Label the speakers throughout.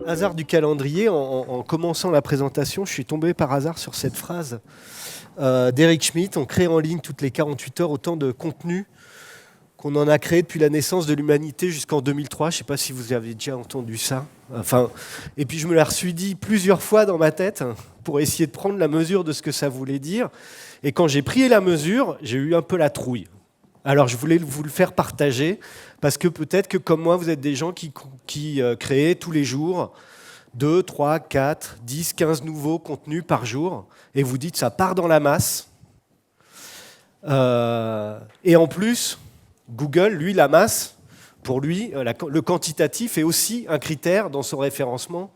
Speaker 1: Hasard du calendrier, en commençant la présentation, je suis tombé par hasard sur cette phrase d'Eric Schmidt: on crée en ligne toutes les 48 heures autant de contenu qu'on en a créé depuis la naissance de l'humanité jusqu'en 2003. Je ne sais pas si vous avez déjà entendu ça. Et puis je me la suis dit plusieurs fois dans ma tête pour essayer de prendre la mesure de ce que ça voulait dire. Et quand j'ai pris la mesure, j'ai eu un peu la trouille. Alors je voulais vous le faire partager, parce que peut-être que comme moi, vous êtes des gens qui créent tous les jours 2, 3, 4, 10, 15 nouveaux contenus par jour, et vous dites ça part dans la masse. Et en plus, Google, lui, la masse, pour lui, le quantitatif est aussi un critère dans son référencement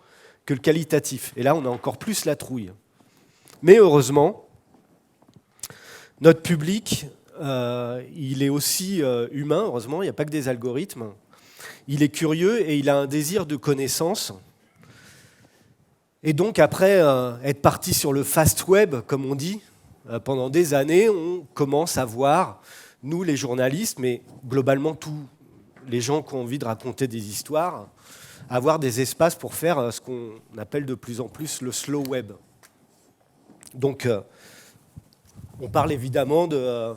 Speaker 1: que le qualitatif. Et là, on a encore plus la trouille. Mais heureusement, notre public, il est aussi humain, heureusement, il n'y a pas que des algorithmes. Il est curieux et il a un désir de connaissance. Et donc, après être parti sur le fast web, comme on dit, pendant des années, on commence à voir, nous les journalistes, mais globalement tous les gens qui ont envie de raconter des histoires, avoir des espaces pour faire ce qu'on appelle de plus en plus le slow web. Donc, on parle évidemment de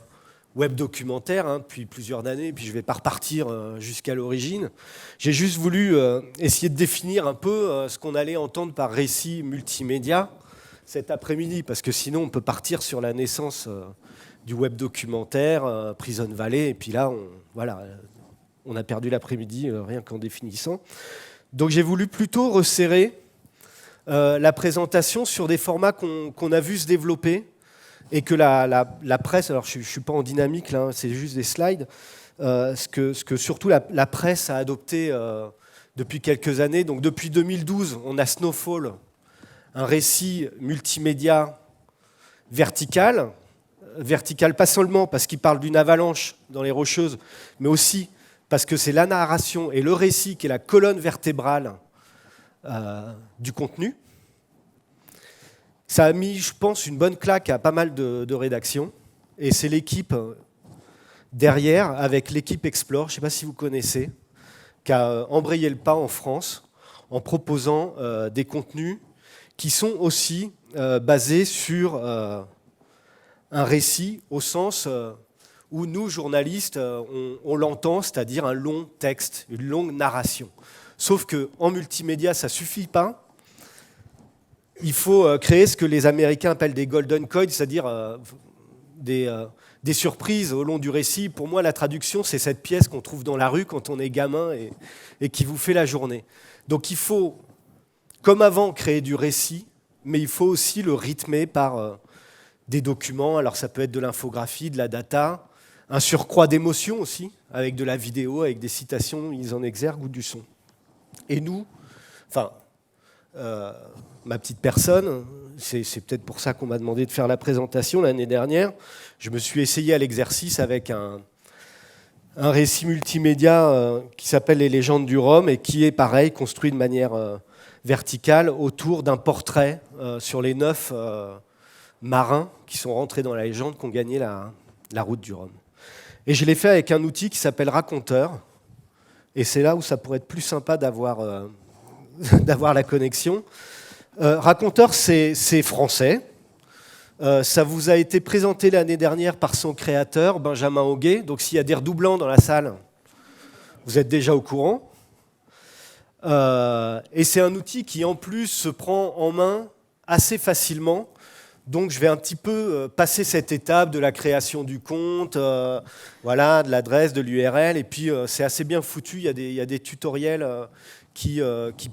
Speaker 1: web documentaire depuis plusieurs années, puis je ne vais pas repartir jusqu'à l'origine. J'ai juste voulu essayer de définir un peu ce qu'on allait entendre par récit multimédia cet après-midi, parce que sinon on peut partir sur la naissance du web documentaire, Prison Valley, et puis là, on a perdu l'après-midi rien qu'en définissant. Donc j'ai voulu plutôt resserrer la présentation sur des formats qu'on a vu se développer, et que la presse, alors je ne suis pas en dynamique là, c'est juste des slides, ce que surtout la presse a adopté depuis quelques années. Donc depuis 2012, on a Snowfall, un récit multimédia vertical pas seulement parce qu'il parle d'une avalanche dans les Rocheuses, mais aussi parce que c'est la narration et le récit qui est la colonne vertébrale du contenu. Ça a mis, je pense, une bonne claque à pas mal de rédactions. Et c'est l'équipe derrière, avec l'équipe Explore, je ne sais pas si vous connaissez, qui a embrayé le pas en France en proposant des contenus qui sont aussi basés sur un récit au sens où nous, journalistes, on l'entend, c'est-à-dire un long texte, une longue narration. Sauf qu'en multimédia, ça ne suffit pas. Il faut créer ce que les Américains appellent des golden coins, c'est-à-dire des surprises au long du récit. Pour moi, la traduction, c'est cette pièce qu'on trouve dans la rue quand on est gamin et qui vous fait la journée. Donc il faut, comme avant, créer du récit, mais il faut aussi le rythmer par des documents. Alors ça peut être de l'infographie, de la data, un surcroît d'émotion aussi, avec de la vidéo, avec des citations mises en exergue ou du son. Et nous, ma petite personne, c'est peut-être pour ça qu'on m'a demandé de faire la présentation l'année dernière. Je me suis essayé à l'exercice avec un récit multimédia qui s'appelle Les légendes du Rhum et qui est pareil, construit de manière verticale autour d'un portrait sur les 9 marins qui sont rentrés dans la légende, qui ont gagné la route du Rhum. Et je l'ai fait avec un outil qui s'appelle Raconteur. Et c'est là où ça pourrait être plus sympa d'avoir la connexion. Raconteur, c'est français. Ça vous a été présenté l'année dernière par son créateur, Benjamin Auguet. Donc s'il y a des redoublants dans la salle, vous êtes déjà au courant. Et c'est un outil qui, en plus, se prend en main assez facilement. Donc je vais un petit peu passer cette étape de la création du compte, de l'adresse, de l'URL. Et puis c'est assez bien foutu. Il y a des tutoriels qui,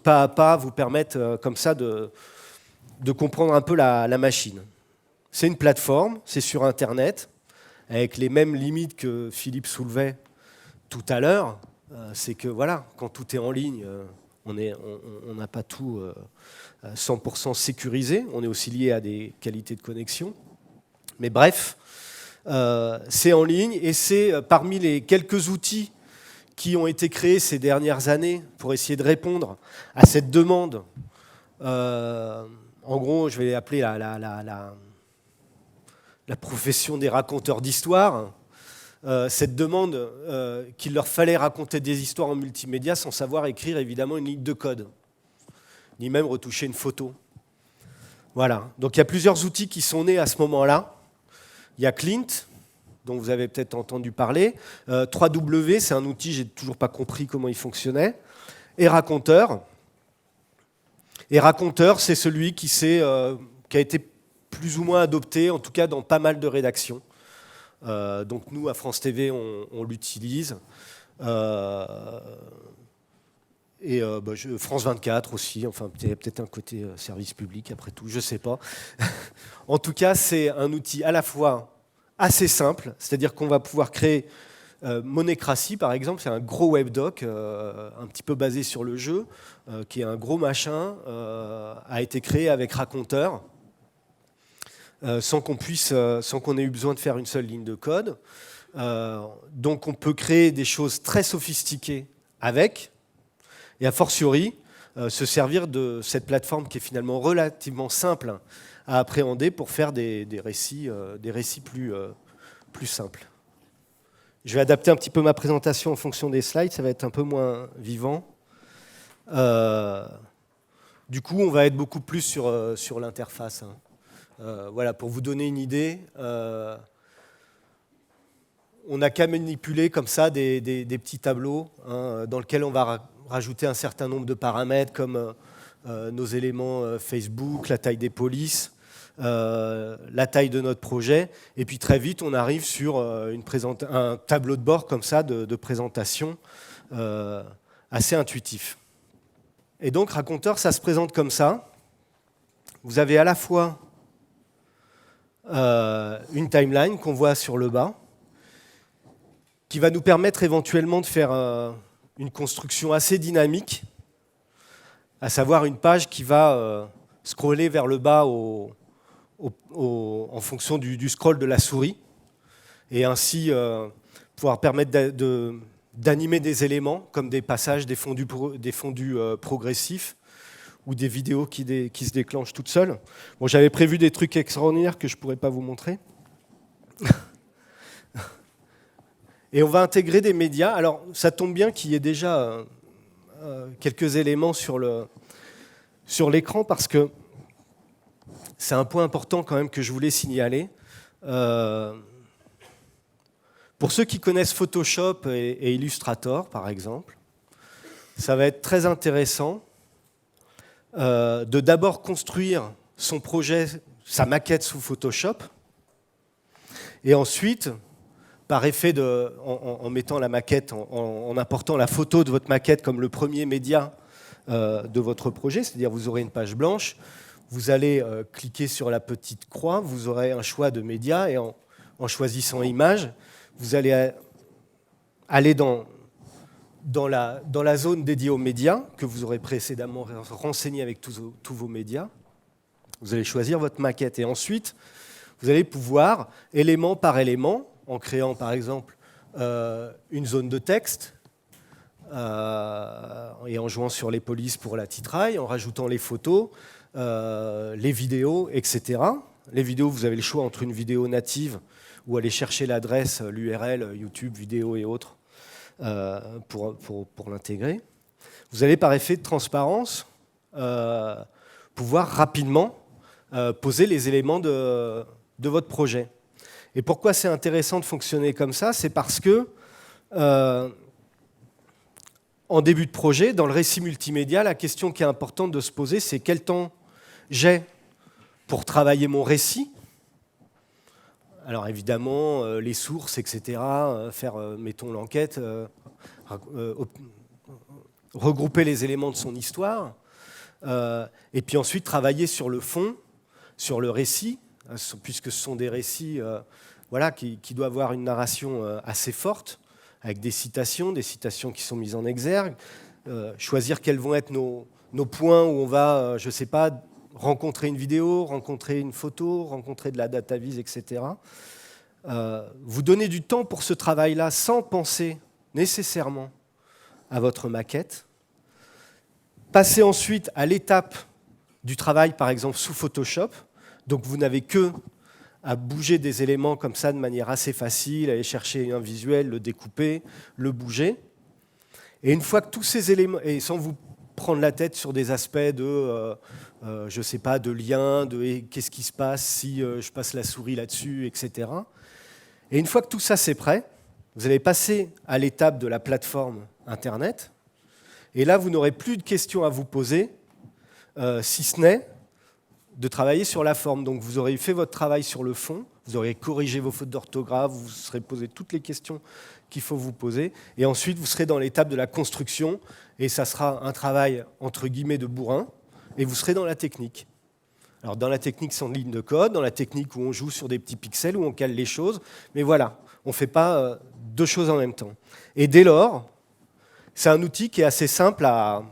Speaker 1: pas à pas, vous permettent comme ça de comprendre un peu la machine. C'est une plateforme, c'est sur Internet, avec les mêmes limites que Philippe soulevait tout à l'heure. C'est que quand tout est en ligne, on n'a pas tout 100% sécurisé. On est aussi lié à des qualités de connexion. Mais bref, c'est en ligne et c'est parmi les quelques outils qui ont été créés ces dernières années pour essayer de répondre à cette demande. En gros, je vais appeler la profession des raconteurs d'histoires, cette demande qu'il leur fallait raconter des histoires en multimédia sans savoir écrire évidemment une ligne de code, ni même retoucher une photo. Voilà, donc il y a plusieurs outils qui sont nés à ce moment-là. Il y a Clint, dont vous avez peut-être entendu parler. 3W, c'est un outil, j'ai toujours pas compris comment il fonctionnait. Et Raconteur. Et Raconteur, c'est celui qui a été plus ou moins adopté, en tout cas dans pas mal de rédactions. Donc nous, à France TV, on l'utilise. France 24 aussi, enfin il y a peut-être un côté service public après tout, je ne sais pas. En tout cas, c'est un outil à la fois assez simple, c'est-à-dire qu'on va pouvoir créer Monécratie, par exemple, c'est un gros webdoc, un petit peu basé sur le jeu, qui est un gros machin, a été créé avec Raconteur, sans qu'on ait eu besoin de faire une seule ligne de code. Donc on peut créer des choses très sophistiquées avec, et a fortiori, se servir de cette plateforme qui est finalement relativement simple à appréhender pour faire des récits plus simples. Je vais adapter un petit peu ma présentation en fonction des slides, ça va être un peu moins vivant. Du coup, on va être beaucoup plus sur l'interface. Voilà, pour vous donner une idée, on n'a qu'à manipuler comme ça des petits tableaux dans lesquels on va rajouter un certain nombre de paramètres comme nos éléments Facebook, la taille des polices, la taille de notre projet, et puis très vite on arrive sur un tableau de bord comme ça de présentation assez intuitif. Et donc Raconteur, ça se présente comme ça. Vous avez à la fois une timeline qu'on voit sur le bas, qui va nous permettre éventuellement de faire une construction assez dynamique, à savoir une page qui va scroller vers le bas en fonction du scroll de la souris, et ainsi pouvoir permettre d'animer des éléments, comme des passages, des fondus progressifs, ou des vidéos qui se déclenchent toutes seules. Bon, j'avais prévu des trucs extraordinaires que je ne pourrais pas vous montrer. Et on va intégrer des médias. Alors, ça tombe bien qu'il y ait déjà quelques éléments sur l'écran, parce que c'est un point important quand même que je voulais signaler. Pour ceux qui connaissent Photoshop et Illustrator, par exemple, ça va être très intéressant de d'abord construire son projet, sa maquette sous Photoshop, et ensuite, par effet en mettant la maquette, en apportant la photo de votre maquette comme le premier média de votre projet, c'est-à-dire vous aurez une page blanche, vous allez cliquer sur la petite croix, vous aurez un choix de médias, et en choisissant image, vous allez aller dans la zone dédiée aux médias, que vous aurez précédemment renseigné avec tous vos médias. Vous allez choisir votre maquette, et ensuite, vous allez pouvoir, élément par élément, en créant par exemple une zone de texte, et en jouant sur les polices pour la titraille, en rajoutant les photos, les vidéos, etc. Les vidéos, vous avez le choix entre une vidéo native ou aller chercher l'adresse, l'URL, YouTube, vidéo et autres, pour l'intégrer. Vous allez, par effet de transparence, pouvoir rapidement poser les éléments de votre projet. Et pourquoi c'est intéressant de fonctionner comme ça? C'est parce que, en début de projet, dans le récit multimédia, la question qui est importante de se poser, c'est quel temps j'ai pour travailler mon récit. Alors évidemment, les sources, etc., mettons l'enquête, regrouper les éléments de son histoire, et puis ensuite travailler sur le fond, sur le récit, puisque ce sont des récits qui doivent avoir une narration assez forte, avec des citations qui sont mises en exergue, choisir quels vont être nos points où on va, je ne sais pas, rencontrer une vidéo, rencontrer une photo, rencontrer de la data vise, etc. Vous donnez du temps pour ce travail-là sans penser nécessairement à votre maquette. Passez ensuite à l'étape du travail, par exemple, sous Photoshop. Donc vous n'avez que à bouger des éléments comme ça de manière assez facile, aller chercher un visuel, le découper, le bouger. Et une fois que tous ces éléments, et sans vous prendre la tête sur des aspects de, je sais pas, de lien, de qu'est-ce qui se passe si je passe la souris là-dessus, etc. Et une fois que tout ça c'est prêt, vous allez passer à l'étape de la plateforme Internet. Et là, vous n'aurez plus de questions à vous poser, si ce n'est de travailler sur la forme. Donc vous aurez fait votre travail sur le fond, vous aurez corrigé vos fautes d'orthographe, vous serez posé toutes les questions qu'il faut vous poser, et ensuite vous serez dans l'étape de la construction, et ça sera un travail entre guillemets de bourrin, et vous serez dans la technique. Alors dans la technique sans ligne de code, dans la technique où on joue sur des petits pixels, où on cale les choses, mais voilà, on ne fait pas deux choses en même temps. Et dès lors, c'est un outil qui est assez simple à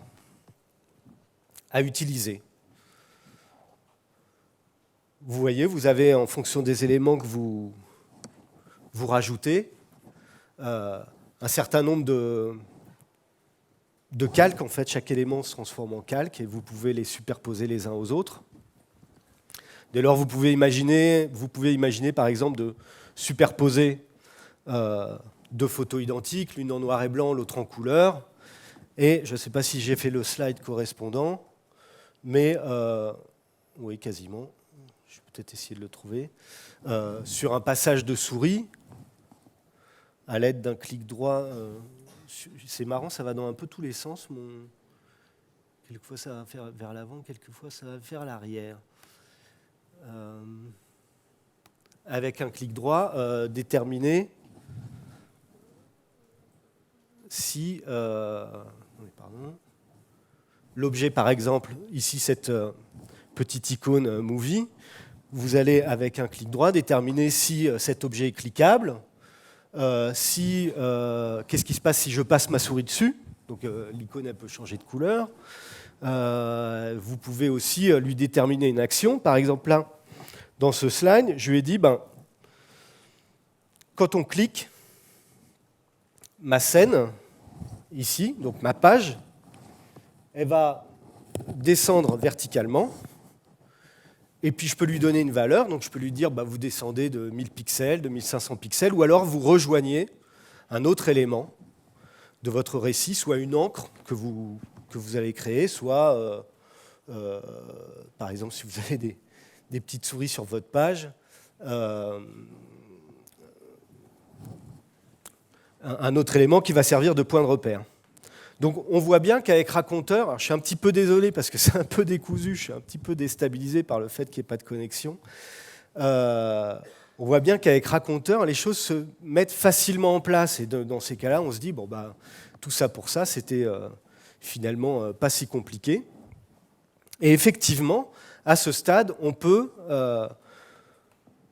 Speaker 1: utiliser. Vous voyez, vous avez, en fonction des éléments que vous rajoutez, un certain nombre de calques. En fait, chaque élément se transforme en calque et vous pouvez les superposer les uns aux autres. Dès lors, vous pouvez imaginer par exemple de superposer deux photos identiques, l'une en noir et blanc, l'autre en couleur. Et je ne sais pas si j'ai fait le slide correspondant, mais oui, quasiment. Je vais peut-être essayer de le trouver. Sur un passage de souris, à l'aide d'un clic droit, c'est marrant, ça va dans un peu tous les sens. Quelquefois ça va faire vers l'avant, quelquefois ça va vers l'arrière. Avec un clic droit, déterminer si l'objet, par exemple, ici cette petite icône Movie, vous allez avec un clic droit déterminer si cet objet est cliquable, qu'est-ce qui se passe si je passe ma souris dessus, donc l'icône elle peut changer de couleur. Vous pouvez aussi lui déterminer une action, par exemple là, dans ce slide, je lui ai dit, quand on clique, ma scène, ici, donc ma page, elle va descendre verticalement, et puis je peux lui donner une valeur, donc je peux lui dire, vous descendez de 1000 pixels, de 1500 pixels, ou alors vous rejoignez un autre élément de votre récit, soit une encre que vous allez créer, soit, par exemple, si vous avez des petites souris sur votre page, un autre élément qui va servir de point de repère. Donc on voit bien qu'avec Raconteur, alors je suis un petit peu désolé parce que c'est un peu décousu, je suis un petit peu déstabilisé par le fait qu'il n'y ait pas de connexion, on voit bien qu'avec Raconteur, les choses se mettent facilement en place. Et dans ces cas-là, on se dit, tout ça pour ça, c'était finalement pas si compliqué. Et effectivement, à ce stade, on peut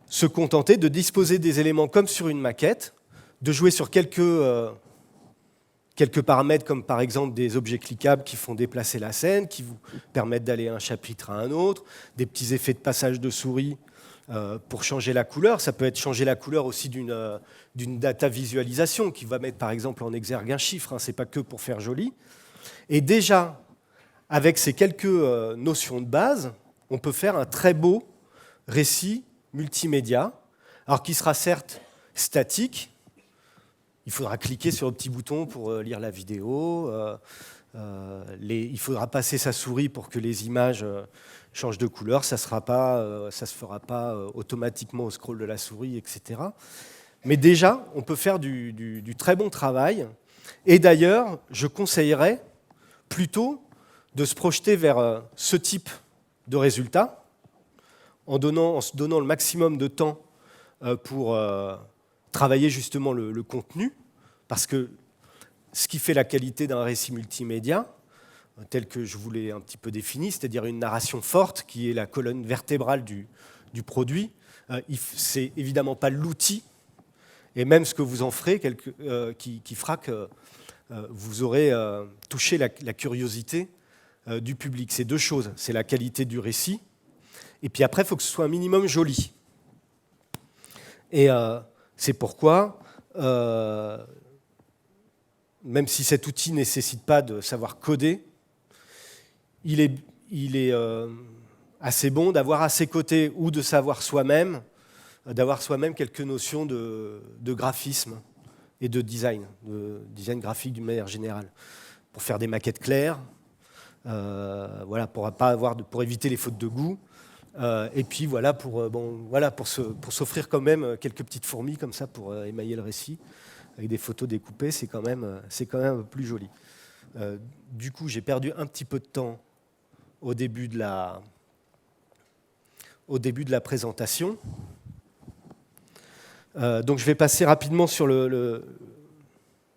Speaker 1: se contenter de disposer des éléments comme sur une maquette, de jouer sur quelques paramètres comme par exemple des objets cliquables qui font déplacer la scène, qui vous permettent d'aller d'un chapitre à un autre, des petits effets de passage de souris pour changer la couleur. Ça peut être changer la couleur aussi d'une data visualisation qui va mettre par exemple en exergue un chiffre, ce n'est pas que pour faire joli. Et déjà, avec ces quelques notions de base, on peut faire un très beau récit multimédia, alors qui sera certes statique. Il faudra cliquer sur le petit bouton pour lire la vidéo. Il faudra passer sa souris pour que les images changent de couleur. Ça ne se fera pas automatiquement au scroll de la souris, etc. Mais déjà, on peut faire du très bon travail. Et d'ailleurs, je conseillerais plutôt de se projeter vers ce type de résultat en se donnant le maximum de temps pour travailler justement le contenu, parce que ce qui fait la qualité d'un récit multimédia, tel que je vous l'ai un petit peu défini, c'est-à-dire une narration forte qui est la colonne vertébrale du produit, c'est évidemment pas l'outil, et même ce que vous en ferez, qui fera que vous aurez touché la curiosité du public. C'est deux choses, c'est la qualité du récit, et puis après, il faut que ce soit un minimum joli. Et c'est pourquoi, même si cet outil ne nécessite pas de savoir coder, il est assez bon d'avoir à ses côtés ou de savoir soi-même d'avoir soi-même quelques notions de graphisme et de design graphique d'une manière générale, pour faire des maquettes claires, voilà, pour éviter les fautes de goût, et puis voilà, pour s'offrir quand même quelques petites fourmis comme ça pour émailler le récit, avec des photos découpées, c'est quand même un peu plus joli. Du coup, j'ai perdu un petit peu de temps au début de la présentation. Donc je vais passer rapidement sur le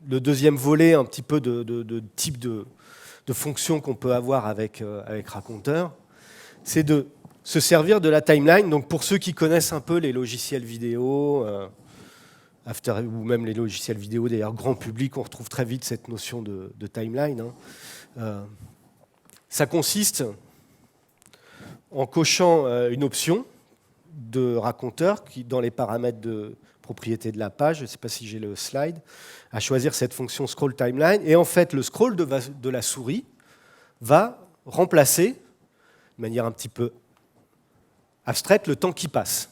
Speaker 1: deuxième volet, un petit peu de type de fonction qu'on peut avoir avec Raconteur. C'est de se servir de la timeline. Donc pour ceux qui connaissent un peu les logiciels vidéo, ou même les logiciels vidéo d'ailleurs grand public, on retrouve très vite cette notion de timeline. Ça consiste en cochant une option de Raconteur qui, dans les paramètres de propriété de la page, je ne sais pas si j'ai le slide, à choisir cette fonction scroll timeline. Et en fait, le scroll de la souris va remplacer, de manière un petit peu abstraite, le temps qui passe.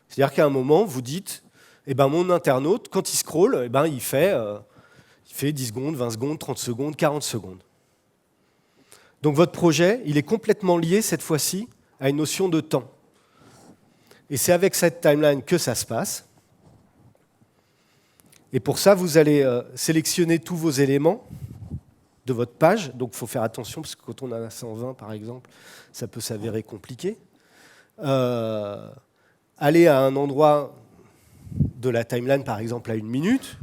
Speaker 1: C'est-à-dire qu'à un moment, vous dites, eh ben, mon internaute, quand il scrolle, eh ben, il fait 10 secondes, 20 secondes, 30 secondes, 40 secondes. Donc votre projet, il est complètement lié cette fois-ci à une notion de temps. Et c'est avec cette timeline que ça se passe. Et pour ça, vous allez sélectionner tous vos éléments de votre page. Donc il faut faire attention, parce que quand on en a 120, par exemple, ça peut s'avérer compliqué. Aller à un endroit de la timeline, par exemple, à 1 minute,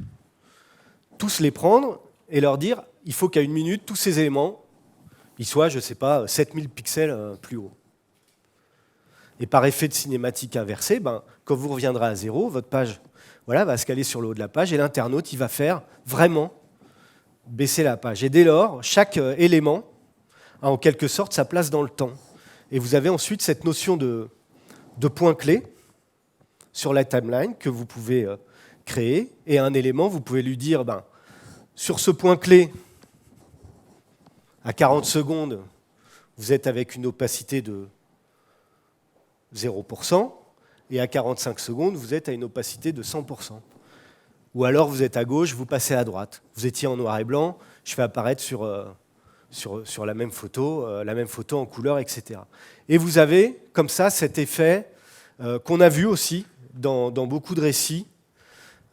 Speaker 1: tous les prendre et leur dire, il faut qu'à 1 minute, tous ces éléments, ils soient, je ne sais pas, 7000 pixels plus haut. Et par effet de cinématique inversée, quand vous reviendrez à 0, votre page va se caler sur le haut de la page et l'internaute il va faire vraiment baisser la page. Et dès lors, chaque élément a en quelque sorte sa place dans le temps. Et vous avez ensuite cette notion de point clé sur la timeline que vous pouvez créer. Et un élément, vous pouvez lui dire, sur ce point clé, à 40 secondes, vous êtes avec une opacité de 0%, et à 45 secondes, vous êtes à une opacité de 100%. Ou alors, vous êtes à gauche, vous passez à droite. Vous étiez en noir et blanc, je fais apparaître sur la même photo en couleur, etc. Et vous avez, comme ça, cet effet qu'on a vu aussi dans beaucoup de récits.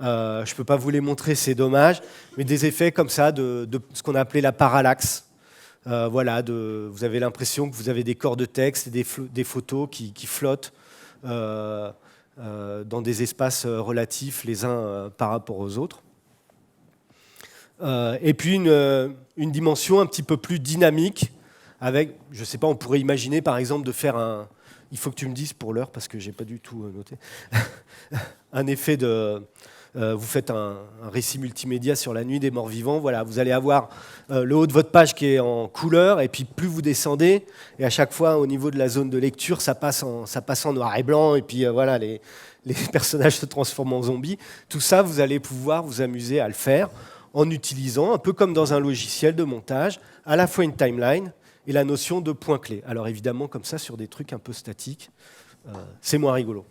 Speaker 1: Je ne peux pas vous les montrer, c'est dommage, mais des effets comme ça de ce qu'on a appelé la parallaxe. Vous avez l'impression que vous avez des corps de texte et des photos qui flottent dans des espaces relatifs les uns par rapport aux autres. Et puis une dimension un petit peu plus dynamique avec, je ne sais pas, on pourrait imaginer par exemple de faire un... Il faut que tu me dises pour l'heure parce que je n'ai pas du tout noté. Un effet de... vous faites un récit multimédia sur la nuit des morts vivants, voilà, vous allez avoir le haut de votre page qui est en couleur, et puis plus vous descendez, et à chaque fois au niveau de la zone de lecture, ça passe en noir et blanc, et puis voilà, les personnages se transforment en zombies. Tout ça, vous allez pouvoir vous amuser à le faire en utilisant, un peu comme dans un logiciel de montage, à la fois une timeline et la notion de point clé. Alors évidemment, comme ça, sur des trucs un peu statiques, c'est moins rigolo.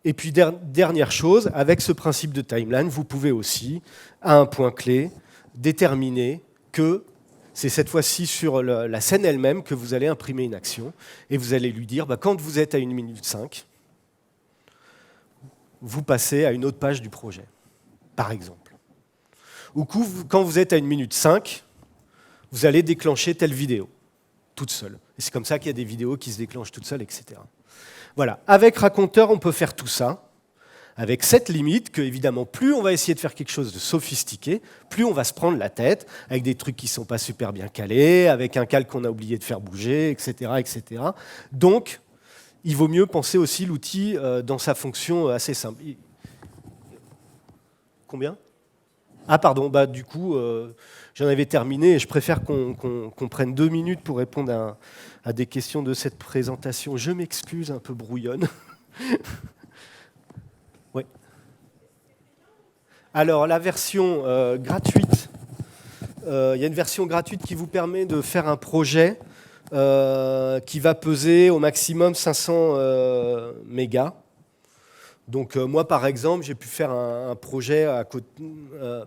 Speaker 1: Et puis, dernière chose, avec ce principe de timeline, vous pouvez aussi, à un point clé, déterminer que c'est cette fois-ci sur la scène elle-même que vous allez imprimer une action, et vous allez lui dire, quand vous êtes à 1 minute 5, vous passez à une autre page du projet, par exemple. Ou quand vous êtes à 1 minute 5, vous allez déclencher telle vidéo, toute seule. Et c'est comme ça qu'il y a des vidéos qui se déclenchent toutes seules, etc. Voilà. Avec Raconteur, on peut faire tout ça, avec cette limite que, évidemment, plus on va essayer de faire quelque chose de sophistiqué, plus on va se prendre la tête, avec des trucs qui ne sont pas super bien calés, avec un calque qu'on a oublié de faire bouger, etc., etc. Donc, il vaut mieux penser aussi l'outil dans sa fonction assez simple. Combien ? Ah pardon, du coup, j'en avais terminé et je préfère qu'on prenne 2 minutes pour répondre à des questions de cette présentation. Je m'excuse, un peu brouillonne. Oui. Alors, la version gratuite, il y a une version gratuite qui vous permet de faire un projet qui va peser au maximum 500 mégas. Donc moi, par exemple, j'ai pu faire un projet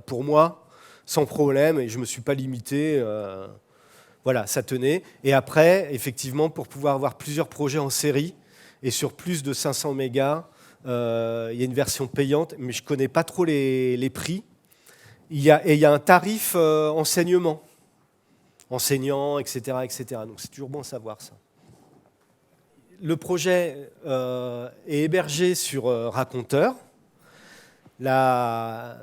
Speaker 1: pour moi, sans problème, et je ne me suis pas limité. Voilà, ça tenait. Et après, effectivement, pour pouvoir avoir plusieurs projets en série, et sur plus de 500 mégas, il y a une version payante, mais je ne connais pas trop les prix. Il y a un tarif enseignement, enseignant, etc., etc. Donc c'est toujours bon à savoir ça. Le projet est hébergé sur Raconteur. La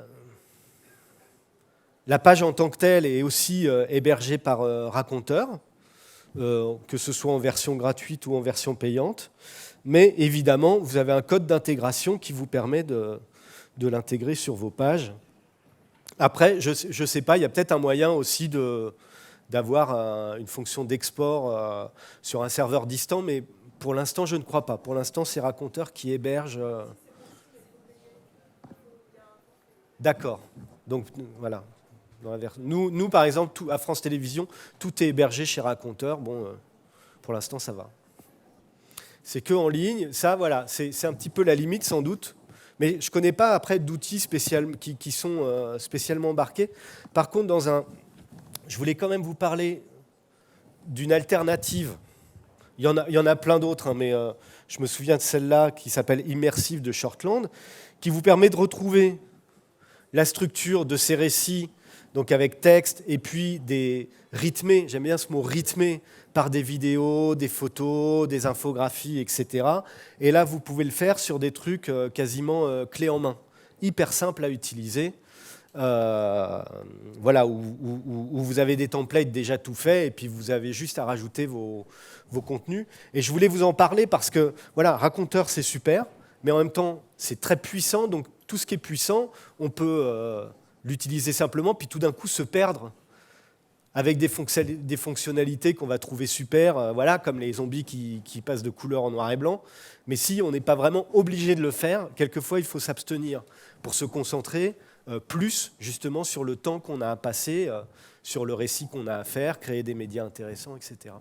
Speaker 1: page en tant que telle est aussi hébergée par Raconteur, que ce soit en version gratuite ou en version payante. Mais évidemment, vous avez un code d'intégration qui vous permet de l'intégrer sur vos pages. Après, je ne sais pas, il y a peut-être un moyen aussi d'avoir une fonction d'export sur un serveur distant, mais pour l'instant, je ne crois pas. Pour l'instant, c'est Raconteur qui héberge. D'accord. Donc, voilà. Nous, par exemple, à France Télévisions, tout est hébergé chez Raconteur. Bon, pour l'instant, ça va. C'est que en ligne. Ça, voilà, c'est un petit peu la limite, sans doute. Mais je ne connais pas, après, d'outils qui sont spécialement embarqués. Par contre, je voulais quand même vous parler d'une alternative. Il y en a plein d'autres, hein, mais je me souviens de celle-là qui s'appelle Immersive de Shortland, qui vous permet de retrouver la structure de ces récits, donc avec texte, et puis des rythmés, j'aime bien ce mot rythmé, par des vidéos, des photos, des infographies, etc. Et là, vous pouvez le faire sur des trucs quasiment clés en main, hyper simples à utiliser. Voilà, où vous avez des templates déjà tout faits et puis vous avez juste à rajouter vos contenus. Et je voulais vous en parler parce que voilà, Raconteur, c'est super, mais en même temps, c'est très puissant. Donc tout ce qui est puissant, on peut l'utiliser simplement, puis tout d'un coup se perdre avec des fonctionnalités qu'on va trouver super, voilà, comme les zombies qui passent de couleur en noir et blanc. Mais si on n'est pas vraiment obligé de le faire, quelquefois il faut s'abstenir pour se concentrer plus justement sur le temps qu'on a à passer, sur le récit qu'on a à faire, créer des médias intéressants, etc.